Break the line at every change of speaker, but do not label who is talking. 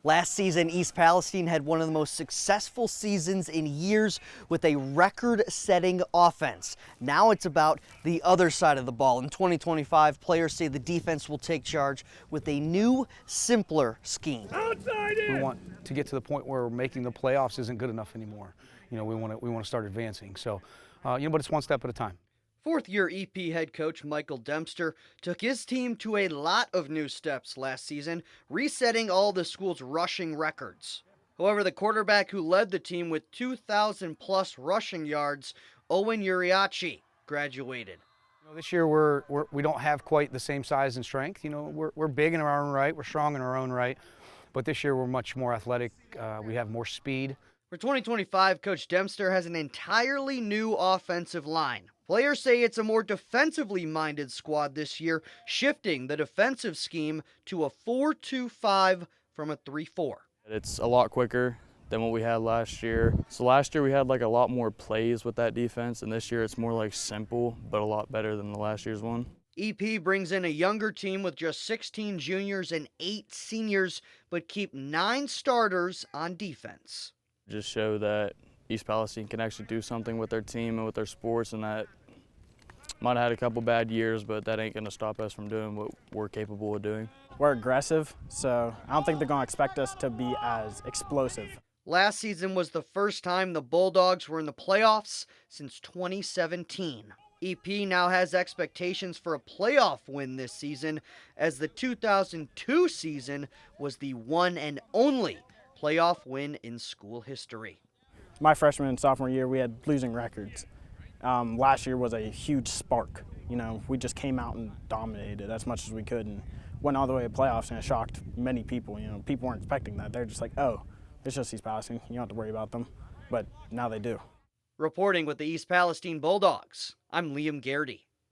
Last season, East Palestine had one of the most successful seasons in years with a record-setting offense. Now it's about the other side of the ball. In 2025, players say the defense will take charge with a new, simpler scheme.
We want to get to the point where making the playoffs isn't good enough anymore. We want to start advancing. So, but it's one step at a time.
Fourth-year EP head coach Michael Dempster took his team to a lot of new steps last season, resetting all the school's rushing records. However, the quarterback who led the team with 2,000-plus rushing yards, Owen Uriachi, graduated.
This year we don't have quite the same size and strength. We're big in our own right, we're strong in our own right, but this year we're much more athletic. We have more speed.
For 2025, Coach Dempster has an entirely new offensive line. Players say it's a more defensively minded squad this year, shifting the defensive scheme to a 4-2-5 from a 3-4.
It's a lot quicker than what we had last year. So last year we had a lot more plays with that defense, and this year it's more simple, but a lot better than the last year's one.
EP brings in a younger team with just 16 juniors and 8 seniors, but keep 9 starters on defense.
Just show that East Palestine can actually do something with their team and with their sports, and that might have had a couple bad years, but that ain't going to stop us from doing what we're capable of doing.
We're aggressive, so I don't think they're going to expect us to be as explosive.
Last season was the first time the Bulldogs were in the playoffs since 2017. EP now has expectations for a playoff win this season, as the 2002 season was the one and only playoff win in school history.
My freshman and sophomore year, we had losing records. Last year was a huge spark. We just came out and dominated it as much as we could and went all the way to playoffs, and it shocked many people. People weren't expecting that. They're just like, oh, it's just East Palestine. You don't have to worry about them. But now they do.
Reporting with the East Palestine Bulldogs, I'm Liam Garrity.